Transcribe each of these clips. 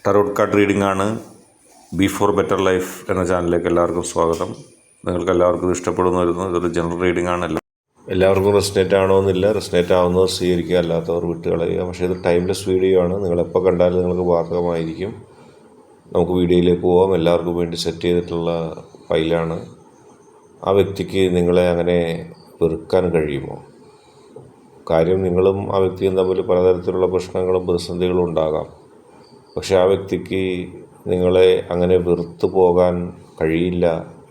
Tarot card reading ആണ്. B four better life എന്ന ചാനലിലേക്ക് എല്ലാവർക്കും സ്വാഗതം. നിങ്ങൾക്ക് എല്ലാവർക്കും ഇത് ഇഷ്ടപ്പെടുന്നു വരുന്നു. ഇതൊരു ജനറൽ റീഡിംഗ് ആണ്. എല്ലാവർക്കും റെസ്നേറ്റ് ആവണമെന്നില്ല. റെസ്നേറ്റ് ആവുന്നവർ സ്വീകരിക്കുക, അല്ലാത്തവർ വിട്ടുകളയുക. പക്ഷേ ഇത് ടൈംലെസ് വീഡിയോ ആണ്. നിങ്ങളെപ്പോൾ കണ്ടാലും നിങ്ങൾക്ക് ബാധകമായിരിക്കും. നമുക്ക് വീഡിയോയിലേക്ക് പോകാം. എല്ലാവർക്കും വേണ്ടി സെറ്റ് ചെയ്തിട്ടുള്ള ഫയലാണ്. ആ വ്യക്തിക്ക് നിങ്ങളെ അങ്ങനെ വെറുക്കാൻ കഴിയുമോ? കാര്യം നിങ്ങളും ആ വ്യക്തിയും തമ്മിൽ പലതരത്തിലുള്ള പ്രശ്നങ്ങളും പ്രതിസന്ധികളും ഉണ്ടാകാം. പക്ഷെ ആ വ്യക്തിക്ക് നിങ്ങളെ അങ്ങനെ വെറുത്തു പോകാൻ കഴിയില്ല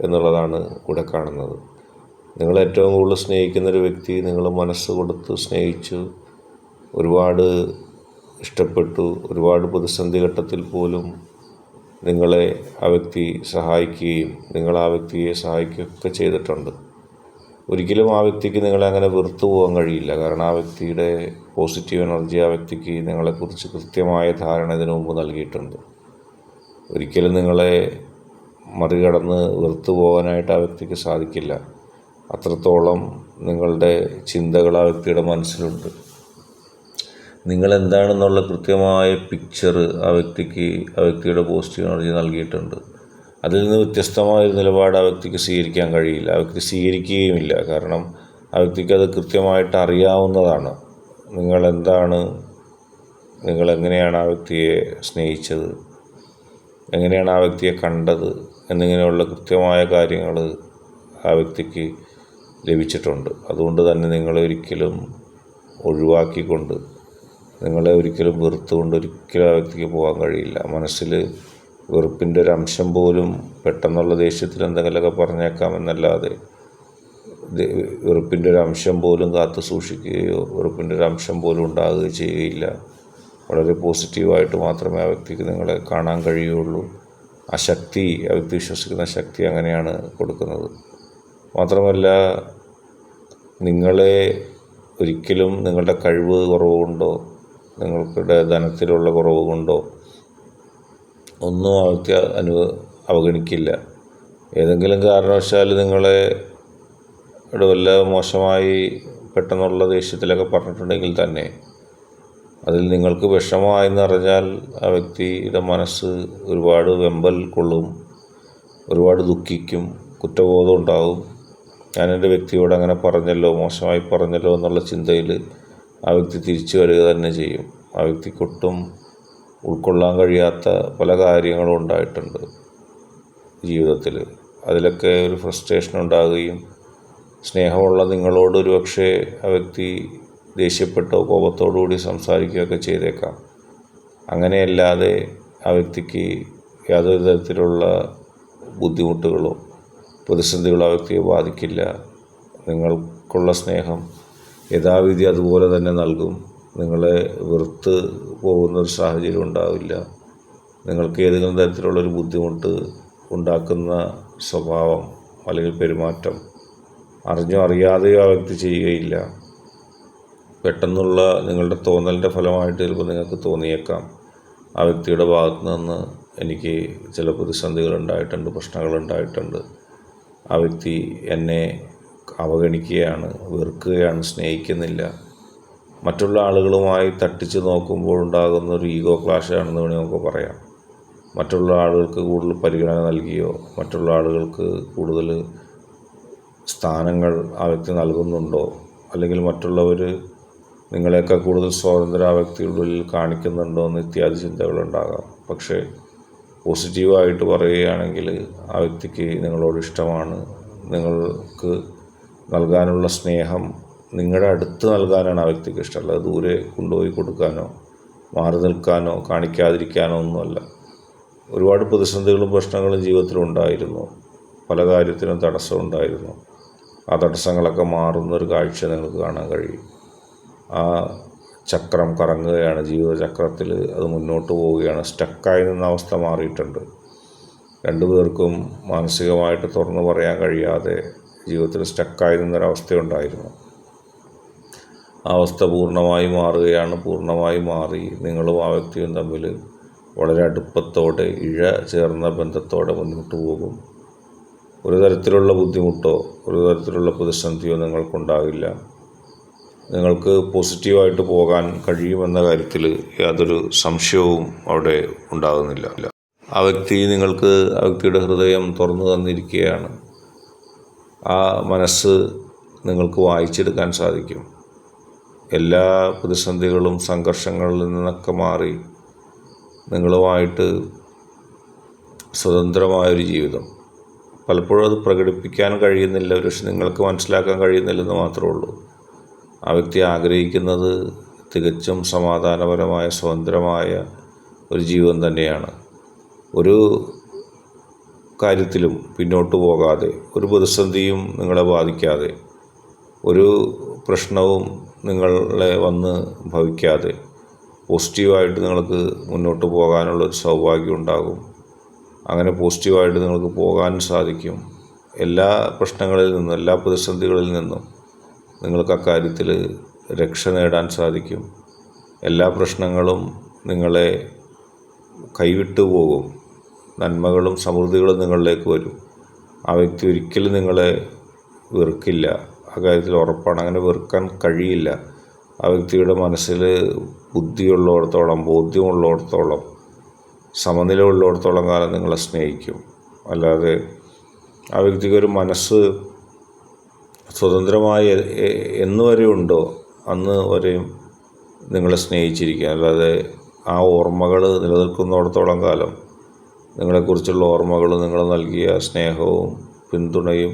എന്നുള്ളതാണ് ഇവിടെ കാണുന്നത്. നിങ്ങൾ ഏറ്റവും കൂടുതൽ സ്നേഹിക്കുന്നൊരു വ്യക്തി നിങ്ങൾ മനസ്സ് കൊടുത്ത് സ്നേഹിച്ചു, ഒരുപാട് ഇഷ്ടപ്പെട്ടു, ഒരുപാട് പ്രതിസന്ധി ഘട്ടത്തിൽ പോലും നിങ്ങളെ ആ വ്യക്തി സഹായിക്കുകയും നിങ്ങൾ ആ വ്യക്തിയെ സഹായിക്കുകയൊക്കെ ചെയ്തിട്ടുണ്ട്. ഒരിക്കലും ആ വ്യക്തിക്ക് നിങ്ങളെ അങ്ങനെ വെറുത്തു പോകാൻ കഴിയില്ല. കാരണം ആ വ്യക്തിയുടെ പോസിറ്റീവ് എനർജി ആ വ്യക്തിക്ക് നിങ്ങളെക്കുറിച്ച് കൃത്യമായ ധാരണ ഇതിനു മുമ്പ് നൽകിയിട്ടുണ്ട്. ഒരിക്കലും നിങ്ങളെ മറികടന്ന് വെറുത്തു പോകാനായിട്ട് ആ വ്യക്തിക്ക് സാധിക്കില്ല. അത്രത്തോളം നിങ്ങളുടെ ചിന്തകൾ ആ വ്യക്തിയുടെ മനസ്സിലുണ്ട്. നിങ്ങളെന്താണെന്നുള്ള കൃത്യമായ പിക്ചർ ആ വ്യക്തിയുടെ പോസിറ്റീവ് എനർജി നൽകിയിട്ടുണ്ട്. അതിൽ നിന്ന് വ്യത്യസ്തമായൊരു നിലപാട് ആ വ്യക്തിക്ക് സ്വീകരിക്കാൻ കഴിയില്ല. ആ വ്യക്തി സ്വീകരിക്കുകയുമില്ല. കാരണം ആ വ്യക്തിക്ക് അത് കൃത്യമായിട്ട് അറിയാവുന്നതാണ്. നിങ്ങളെന്താണ്, നിങ്ങളെങ്ങനെയാണ് ആ വ്യക്തിയെ സ്നേഹിച്ചത്, എങ്ങനെയാണ് ആ വ്യക്തിയെ കണ്ടത് എന്നിങ്ങനെയുള്ള കൃത്യമായ കാര്യങ്ങൾ ആ വ്യക്തിക്ക് ലഭിച്ചിട്ടുണ്ട്. അതുകൊണ്ട് തന്നെ നിങ്ങളെ ഒരിക്കലും ഒഴിവാക്കിക്കൊണ്ട്, നിങ്ങളെ ഒരിക്കലും വെറുത്തുകൊണ്ട് ഒരിക്കലും ആ വ്യക്തിക്ക് പോകാൻ കഴിയില്ല. മനസ്സിൽ വെറുപ്പിൻ്റെ ഒരു അംശം പോലും, പെട്ടെന്നുള്ള ദേഷ്യത്തിൽ എന്തെങ്കിലുമൊക്കെ പറഞ്ഞേക്കാമെന്നല്ലാതെ വെറുപ്പിൻ്റെ ഒരു അംശം പോലും കാത്തു സൂക്ഷിക്കുകയോ വെറുപ്പിൻ്റെ ഒരു അംശം പോലും ഉണ്ടാകുകയോ ചെയ്യുകയില്ല. വളരെ പോസിറ്റീവായിട്ട് മാത്രമേ ആ വ്യക്തിക്ക് നിങ്ങളെ കാണാൻ കഴിയുള്ളൂ. ആ ശക്തി, ആ വ്യക്തി വിശ്വസിക്കുന്ന ശക്തി അങ്ങനെയാണ് കൊടുക്കുന്നത്. മാത്രമല്ല, നിങ്ങളെ ഒരിക്കലും നിങ്ങളുടെ കഴിവ് കുറവ് കൊണ്ടോ നിങ്ങളുടെ ധനത്തിലുള്ള കുറവ് കൊണ്ടോ ഒന്നും ആ വ്യക്തി അവഗണിക്കില്ല. ഏതെങ്കിലും കാരണവശാൽ നിങ്ങളെ വല്ല മോശമായി പെട്ടെന്നുള്ള ദേഷ്യത്തിലൊക്കെ പറഞ്ഞിട്ടുണ്ടെങ്കിൽ തന്നെ അതിൽ നിങ്ങൾക്ക് വിഷമമായെന്ന് അറിഞ്ഞാൽ ആ വ്യക്തിയുടെ മനസ്സ് ഒരുപാട് വെമ്പൽ കൊള്ളും, ഒരുപാട് ദുഃഖിക്കും, കുറ്റബോധം ഉണ്ടാവും. ഞാൻ എൻ്റെ വ്യക്തിയോട് അങ്ങനെ പറഞ്ഞല്ലോ, മോശമായി പറഞ്ഞല്ലോ എന്നുള്ള ചിന്തയിൽ ആ വ്യക്തി തിരിച്ചു വരിക തന്നെ ചെയ്യും. ആ വ്യക്തിക്കൊട്ടും ഉൾക്കൊള്ളാൻ കഴിയാത്ത പല കാര്യങ്ങളും ഉണ്ടായിട്ടുണ്ട് ജീവിതത്തിൽ. അതിലൊക്കെ ഒരു ഫ്രസ്ട്രേഷൻ ഉണ്ടാകുകയും സ്നേഹമുള്ള നിങ്ങളോട് ഒരു പക്ഷേ ആ വ്യക്തി ദേഷ്യപ്പെട്ടോ കോപത്തോടു കൂടി സംസാരിക്കുകയൊക്കെ ചെയ്തേക്കാം. അങ്ങനെയല്ലാതെ ആ വ്യക്തിക്ക് യാതൊരു തരത്തിലുള്ള ബുദ്ധിമുട്ടുകളോ പ്രതിസന്ധികളോ ആ വ്യക്തിയെ ബാധിക്കില്ല. നിങ്ങൾക്കുള്ള സ്നേഹം യഥാവിധി അതുപോലെ തന്നെ നൽകും. നിങ്ങളെ വെറുത്ത് പോകുന്നൊരു സാഹചര്യം ഉണ്ടാവില്ല. നിങ്ങൾക്ക് ഏതെങ്കിലും തരത്തിലുള്ളൊരു ബുദ്ധിമുട്ട് ഉണ്ടാക്കുന്ന സ്വഭാവം അല്ലെങ്കിൽ പെരുമാറ്റം അറിഞ്ഞോ അറിയാതെയോ ആ വ്യക്തി ചെയ്യുകയില്ല. പെട്ടെന്നുള്ള നിങ്ങളുടെ തോന്നലിൻ്റെ ഫലമായിട്ട് ചിലപ്പോൾ നിങ്ങൾക്ക് തോന്നിയേക്കാം ആ വ്യക്തിയുടെ ഭാഗത്തു നിന്ന് എനിക്ക് ചില പ്രതിസന്ധികൾ ഉണ്ടായിട്ടുണ്ട്, പ്രശ്നങ്ങൾ ഉണ്ടായിട്ടുണ്ട്, ആ വ്യക്തി എന്നെ അവഗണിക്കുകയാണ്, വെറുക്കുകയാണ്, സ്നേഹിക്കുന്നില്ല. മറ്റുള്ള ആളുകളുമായി തട്ടിച്ച് നോക്കുമ്പോഴുണ്ടാകുന്ന ഒരു ഈഗോ ക്ലാഷാണെന്ന് വേണമെങ്കിൽ നമുക്ക് പറയാം. മറ്റുള്ള ആളുകൾക്ക് കൂടുതൽ പരിഗണന നൽകിയോ മറ്റുള്ള ആളുകൾക്ക് കൂടുതൽ സ്ഥാനങ്ങൾ ആ വ്യക്തി നൽകുന്നുണ്ടോ, അല്ലെങ്കിൽ മറ്റുള്ളവർ നിങ്ങളെക്കാൾ കൂടുതൽ സ്വാതന്ത്ര്യം ആ വ്യക്തിയുടെ ഉള്ളിൽ കാണിക്കുന്നുണ്ടോ എന്ന് ഇത്യാദി ചിന്തകളുണ്ടാകാം. പക്ഷേ പോസിറ്റീവായിട്ട് പറയുകയാണെങ്കിൽ ആ വ്യക്തിക്ക് നിങ്ങളോട് ഇഷ്ടമാണ്. നിങ്ങൾക്ക് നൽകാനുള്ള സ്നേഹം നിങ്ങളുടെ അടുത്ത് നൽകാനാണ് ആ വ്യക്തിക്ക് ഇഷ്ടമല്ല. ദൂരെ കൊണ്ടുപോയി കൊടുക്കാനോ മാറി നിൽക്കാനോ കാണിക്കാതിരിക്കാനോ ഒന്നുമല്ല. ഒരുപാട് പ്രതിസന്ധികളും പ്രശ്നങ്ങളും ജീവിതത്തിലുണ്ടായിരുന്നു. പല കാര്യത്തിനും തടസ്സമുണ്ടായിരുന്നു. ആ തടസ്സങ്ങളൊക്കെ മാറുന്നൊരു കാഴ്ച നിങ്ങൾക്ക് കാണാൻ കഴിയും. ആ ചക്രം കറങ്ങുകയാണ്, ജീവിതചക്രത്തിൽ അത് മുന്നോട്ട് പോവുകയാണ്. സ്റ്റക്കായി നിന്ന അവസ്ഥ മാറിയിട്ടുണ്ട്. രണ്ടുപേർക്കും മാനസികമായിട്ട് തുറന്നു പറയാൻ കഴിയാതെ ജീവിതത്തിൽ സ്റ്റക്കായി നിന്നൊരവസ്ഥയുണ്ടായിരുന്നു. ആ അവസ്ഥ പൂർണ്ണമായി മാറുകയാണ്. പൂർണ്ണമായി മാറി നിങ്ങളും ആ വ്യക്തിയും തമ്മിൽ വളരെ അടുപ്പത്തോടെ ഇഴ ചേർന്ന ബന്ധത്തോടെ മുന്നോട്ട് പോകും. ഒരു തരത്തിലുള്ള ബുദ്ധിമുട്ടോ ഒരു തരത്തിലുള്ള പ്രതിസന്ധിയോ നിങ്ങൾക്കുണ്ടാകില്ല. നിങ്ങൾക്ക് പോസിറ്റീവായിട്ട് പോകാൻ കഴിയുമെന്ന കാര്യത്തിൽ യാതൊരു സംശയവും അവിടെ ഉണ്ടാകുന്നില്ല. ആ വ്യക്തിയുടെ ഹൃദയം തുറന്നു തന്നിരിക്കുകയാണ്. ആ മനസ്സ് നിങ്ങൾക്ക് വായിച്ചെടുക്കാൻ സാധിക്കും. എല്ലാ പ്രതിസന്ധികളും സംഘർഷങ്ങളിൽ നിന്നൊക്കെ മാറി നിങ്ങളുമായിട്ട് സ്വതന്ത്രമായൊരു ജീവിതം. പലപ്പോഴും അത് പ്രകടിപ്പിക്കാൻ കഴിയുന്നില്ല, പക്ഷെ നിങ്ങൾക്ക് മനസ്സിലാക്കാൻ കഴിയുന്നില്ലെന്ന് മാത്രമേ ഉള്ളൂ. ആ വ്യക്തി ആഗ്രഹിക്കുന്നത് തികച്ചും സമാധാനപരമായ സ്വതന്ത്രമായ ഒരു ജീവിതം തന്നെയാണ്. ഒരു കാര്യത്തിലും പിന്നോട്ട് പോകാതെ, ഒരു പ്രതിസന്ധിയും നിങ്ങളെ ബാധിക്കാതെ, ഒരു പ്രശ്നവും നിങ്ങളെ വന്ന് ഭവിക്കാതെ പോസിറ്റീവായിട്ട് നിങ്ങൾക്ക് മുന്നോട്ട് പോകാനുള്ളൊരു സൗഭാഗ്യം ഉണ്ടാകും. അങ്ങനെ പോസിറ്റീവായിട്ട് നിങ്ങൾക്ക് പോകാൻ സാധിക്കും. എല്ലാ പ്രശ്നങ്ങളിൽ നിന്നും, എല്ലാ പ്രതിസന്ധികളിൽ നിന്നും നിങ്ങൾക്ക് അക്കാര്യത്തിൽ രക്ഷ നേടാൻ സാധിക്കും. എല്ലാ പ്രശ്നങ്ങളും നിങ്ങളെ കൈവിട്ടു പോകും. നന്മകളും സമൃദ്ധികളും നിങ്ങളിലേക്ക് വരും. ആ വ്യക്തി ഒരിക്കലും നിങ്ങളെ വെറുക്കില്ല. ആ കാര്യത്തിൽ ഉറപ്പാണ്. അങ്ങനെ വെറുക്കാൻ കഴിയില്ല. ആ വ്യക്തിയുടെ മനസ്സിൽ ബുദ്ധിയുള്ളിടത്തോളം, ബോധ്യമുള്ളിടത്തോളം, സമനില ഉള്ളിടത്തോളം കാലം നിങ്ങളെ സ്നേഹിക്കും. അല്ലാതെ ആ വ്യക്തിക്കൊരു മനസ്സ് സ്വതന്ത്രമായി എന്ന് വരെ ഉണ്ടോ അന്ന് വരെയും നിങ്ങളെ സ്നേഹിച്ചിരിക്കുക. അല്ലാതെ ആ ഓർമ്മകൾ നിലനിൽക്കുന്നിടത്തോളം കാലം നിങ്ങളെക്കുറിച്ചുള്ള ഓർമ്മകൾ, നിങ്ങൾ നൽകിയ സ്നേഹവും പിന്തുണയും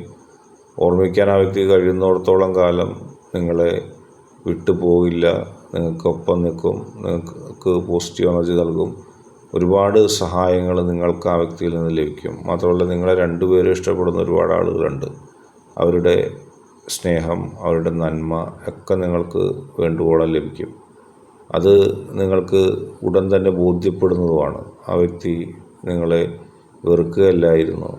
ഓർമ്മിക്കാൻ ആ വ്യക്തി കഴിയുന്നിടത്തോളം കാലം നിങ്ങളെ വിട്ടുപോകില്ല. നിങ്ങൾക്കൊപ്പം നിൽക്കും, നിങ്ങൾക്ക് പോസിറ്റീവ് എനർജി നൽകും. ഒരുപാട് സഹായങ്ങൾ നിങ്ങൾക്ക് ആ വ്യക്തിയിൽ നിന്ന് ലഭിക്കും. മാത്രമല്ല, നിങ്ങളെ രണ്ടുപേരും ഇഷ്ടപ്പെടുന്ന ഒരുപാട് ആളുകളുണ്ട്. അവരുടെ സ്നേഹം, അവരുടെ നന്മ ഒക്കെ നിങ്ങൾക്ക് വേണ്ടുവോളം ലഭിക്കും. അത് നിങ്ങൾക്ക് ഉടൻ തന്നെ ബോധ്യപ്പെടുന്നതുമാണ്. ആ വ്യക്തി നിങ്ങളെ വെറുക്കുകയല്ലായിരുന്നു,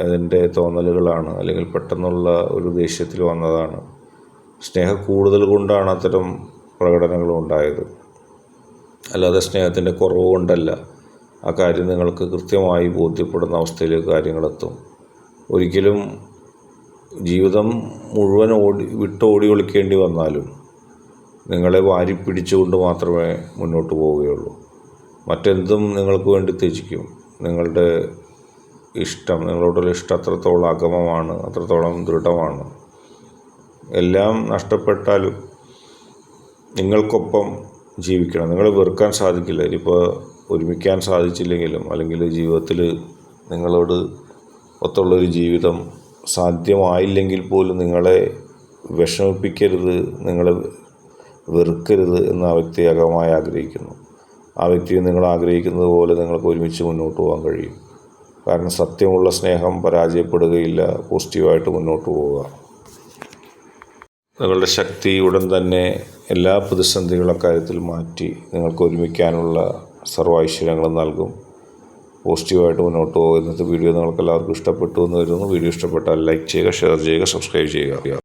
അതിൻ്റെ തോന്നലുകളാണ്, അല്ലെങ്കിൽ പെട്ടെന്നുള്ള ഒരു ദേഷ്യത്തിൽ വന്നതാണ്. സ്നേഹം കൂടുതൽ കൊണ്ടാണ് അത്തരം പ്രകടനങ്ങൾ ഉണ്ടായത്, അല്ലാതെ സ്നേഹത്തിൻ്റെ കുറവ് കൊണ്ടല്ല. ആ കാര്യം നിങ്ങൾക്ക് കൃത്യമായി ബോധ്യപ്പെടുന്ന അവസ്ഥയിലേക്ക് കാര്യങ്ങളെത്തും. ഒരിക്കലും ജീവിതം മുഴുവൻ വിട്ടോടി ഒളിക്കേണ്ടി വന്നാലും നിങ്ങളെ വാരിപ്പിടിച്ചുകൊണ്ട് മാത്രമേ മുന്നോട്ട് പോവുകയുള്ളൂ. മറ്റെന്തും നിങ്ങൾക്ക് വേണ്ടി ത്യജിക്കും. നിങ്ങളുടെ ഇഷ്ടം, നിങ്ങളോടുള്ള ഇഷ്ടം അത്രത്തോളം അഗമമാണ്, അത്രത്തോളം ദൃഢമാണ്. എല്ലാം നഷ്ടപ്പെട്ടാലും നിങ്ങൾക്കൊപ്പം ജീവിക്കണം. നിങ്ങളെ വെറുക്കാൻ സാധിക്കില്ല. ഇനിയിപ്പോൾ ഒരുമിക്കാൻ സാധിച്ചില്ലെങ്കിലും, അല്ലെങ്കിൽ ജീവിതത്തിൽ നിങ്ങളോട് ഒത്തുള്ളൊരു ജീവിതം സാധ്യമായില്ലെങ്കിൽ പോലും നിങ്ങളെ വിഷമിപ്പിക്കരുത്, നിങ്ങളെ വെറുക്കരുത് എന്ന് ആ വ്യക്തി അകമായി ആഗ്രഹിക്കുന്നു. ആ വ്യക്തി നിങ്ങൾ ആഗ്രഹിക്കുന്നത് പോലെ നിങ്ങൾക്ക് ഒരുമിച്ച് മുന്നോട്ട് പോകാൻ കഴിയും. കാരണം സത്യമുള്ള സ്നേഹം പരാജയപ്പെടുകയില്ല. പോസിറ്റീവായിട്ട് മുന്നോട്ട് പോവുക. നിങ്ങളുടെ ശക്തി ഉടൻ തന്നെ എല്ലാ പ്രതിസന്ധികളുടെ കാര്യത്തിൽ മാറ്റി നിങ്ങൾക്ക് ഒരുമിക്കാനുള്ള സർവ്വ ഐശ്വര്യങ്ങളും നൽകും. പോസിറ്റീവായിട്ട് മുന്നോട്ട് പോകുക. ഇന്നത്തെ വീഡിയോ നിങ്ങൾക്ക് എല്ലാവർക്കും ഇഷ്ടപ്പെട്ടു എന്ന് വരുന്നു. വീഡിയോ ഇഷ്ടപ്പെട്ടാൽ ലൈക്ക് ചെയ്യുക, ഷെയർ ചെയ്യുക, സബ്സ്ക്രൈബ് ചെയ്യുക.